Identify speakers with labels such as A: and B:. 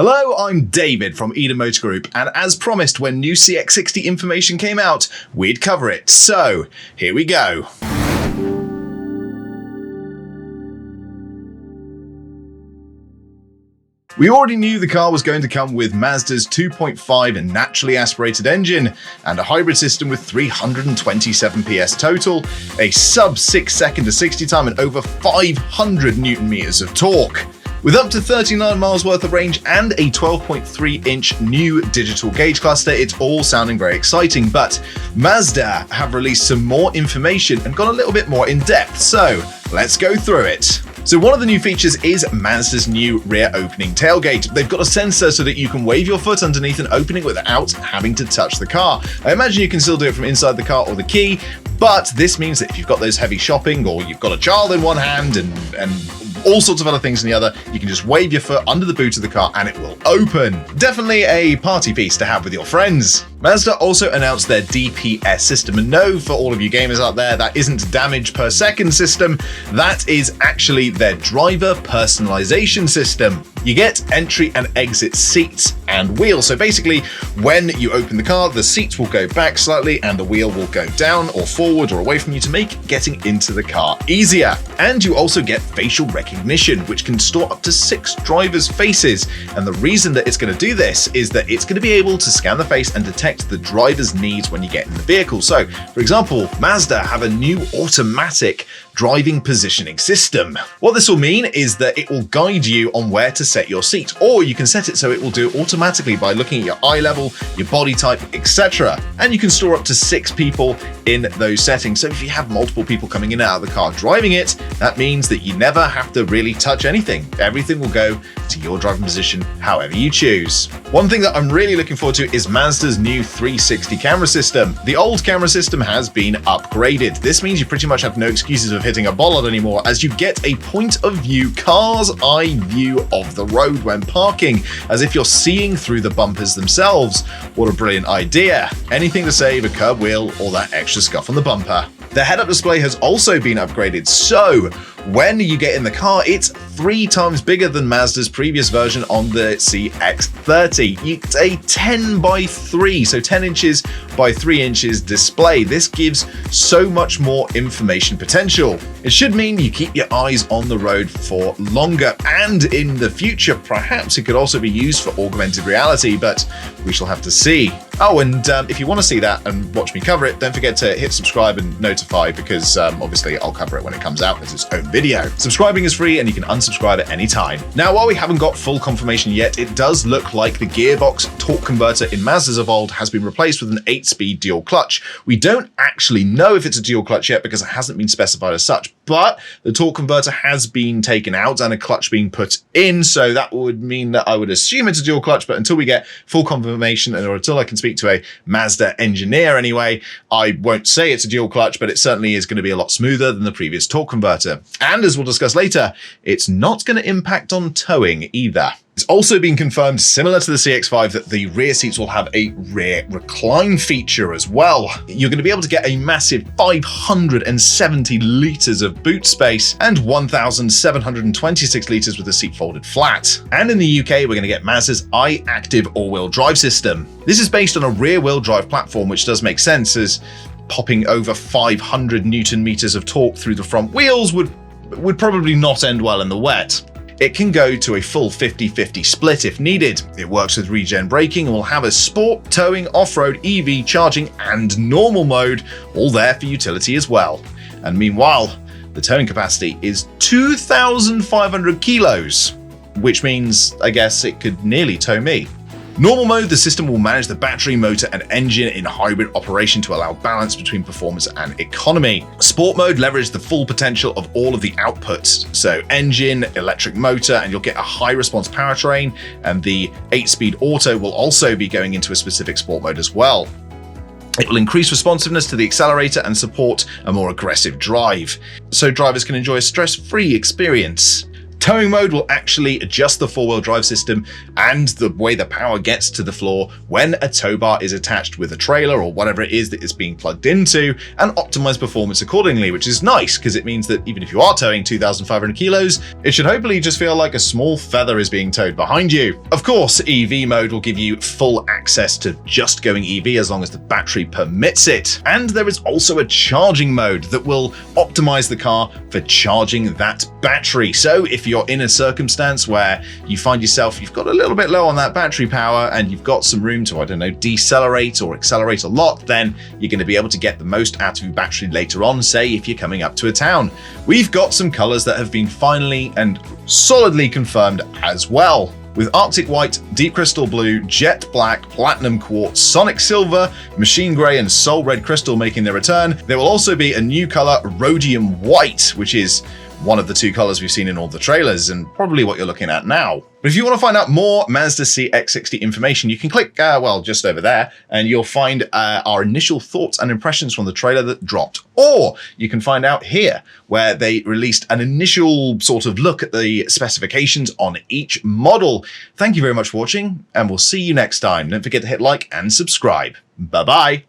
A: Hello, I'm David from Eden Motor Group, and as promised when new CX60 information came out, we'd cover it. So, here we go. We already knew the car was going to come with Mazda's 2.5 naturally aspirated engine and a hybrid system with 327 PS total, a sub 6 second to 60 time and over 500 Newton meters of torque. With up to 39 miles worth of range and a 12.3-inch new digital gauge cluster, it's all sounding very exciting, but Mazda have released some more information and gone a little bit more in depth, so let's go through it. So one of the new features is Mazda's new rear opening tailgate. They've got a sensor so that you can wave your foot underneath and open it without having to touch the car. I imagine you can still do it from inside the car or the key, but this means that if you've got those heavy shopping or you've got a child in one hand and all sorts of other things in the other, you can just wave your foot under the boot of the car and it will open. Definitely a party piece to have with your friends. Mazda also announced their DPS system, and no, for all of you gamers out there, that isn't damage per second system, that is actually their driver personalization system. You get entry and exit seats and wheels. So basically, when you open the car, the seats will go back slightly and the wheel will go down or forward or away from you to make getting into the car easier. And you also get facial recognition, which can store up to 6 drivers' faces. And the reason that it's going to do this is that it's going to be able to scan the face and detect the driver's needs when you get in the vehicle. So, for example, Mazda have a new automatic driving positioning system. What this will mean is that it will guide you on where to set your seat, or you can set it so it will do it automatically by looking at your eye level, your body type, etc. And you can store up to 6 people in those settings. So if you have multiple people coming in and out of the car driving it, that means that you never have to really touch anything. Everything will go to your driving position however you choose. One thing that I'm really looking forward to is Mazda's new 360 camera system. The old camera system has been upgraded. This means you pretty much have no excuses of hitting a bollard anymore, as you get a point of view, car's eye view of the road when parking, as if you're seeing through the bumpers themselves. What a brilliant idea. Anything to save a curb wheel or that extra scuff on the bumper. The head-up display has also been upgraded, so when you get in the car, it's 3 times bigger than Mazda's previous version on the CX30. It's a 10x3, so 10 inches by 3 inches display. This gives so much more information potential. It should mean you keep your eyes on the road for longer, and in the future, perhaps it could also be used for augmented reality, but we shall have to see. Oh, and if you want to see that and watch me cover it, don't forget to hit subscribe and notify, because obviously I'll cover it when it comes out as its own video. Subscribing is free and you can unsubscribe at any time. Now, while we haven't got full confirmation yet, it does look like the Gearbox torque converter in Mazda's Evolved has been replaced with an 8-speed dual clutch. We don't actually know if it's a dual clutch yet because it hasn't been specified as such, but the torque converter has been taken out and a clutch being put in, so that would mean that I would assume it's a dual clutch, but until we get full confirmation or until I can speak to a Mazda engineer anyway, I won't say it's a dual clutch, but it certainly is going to be a lot smoother than the previous torque converter. And as we'll discuss later, it's not going to impact on towing either. It's also been confirmed, similar to the CX-5, that the rear seats will have a rear recline feature as well. You're going to be able to get a massive 570 litres of boot space and 1,726 litres with the seat folded flat. And in the UK, we're going to get Mazda's iActive all-wheel drive system. This is based on a rear-wheel drive platform, which does make sense, as popping over 500 Newton meters of torque through the front wheels would probably not end well in the wet. It can go to a full 50-50 split if needed. It works with regen braking and will have a sport, towing, off-road, EV, charging and normal mode, all there for utility as well. And meanwhile, the towing capacity is 2,500 kilos, which means, I guess, it could nearly tow me. Normal mode, the system will manage the battery, motor and engine in hybrid operation to allow balance between performance and economy. Sport mode leverages the full potential of all of the outputs, so engine, electric motor, and you'll get a high response powertrain, and the 8-speed auto will also be going into a specific sport mode as well. It will increase responsiveness to the accelerator and support a more aggressive drive, so drivers can enjoy a stress-free experience. Towing mode will actually adjust the four-wheel drive system and the way the power gets to the floor when a tow bar is attached with a trailer or whatever it is that it's being plugged into, and optimize performance accordingly, which is nice because it means that even if you are towing 2,500 kilos, it should hopefully just feel like a small feather is being towed behind you. Of course, EV mode will give you full access to just going EV as long as the battery permits it. And there is also a charging mode that will optimize the car for charging that battery. So if you're in a circumstance where you find yourself, you've got a little bit low on that battery power and you've got some room to, I don't know, decelerate or accelerate a lot, then you're going to be able to get the most out of your battery later on, say if you're coming up to a town. We've got some colors that have been finally and solidly confirmed as well, with Arctic White, Deep Crystal Blue, Jet Black, Platinum Quartz, Sonic Silver, Machine Grey and Soul Red Crystal making their return. There will also be a new color, Rhodium White, which is one of the two colors we've seen in all the trailers and probably what you're looking at now. But if you want to find out more Mazda CX-60 information, you can click, well, just over there, and you'll find our initial thoughts and impressions from the trailer that dropped. Or you can find out here, where they released an initial sort of look at the specifications on each model. Thank you very much for watching, and we'll see you next time. Don't forget to hit like and subscribe. Bye-bye.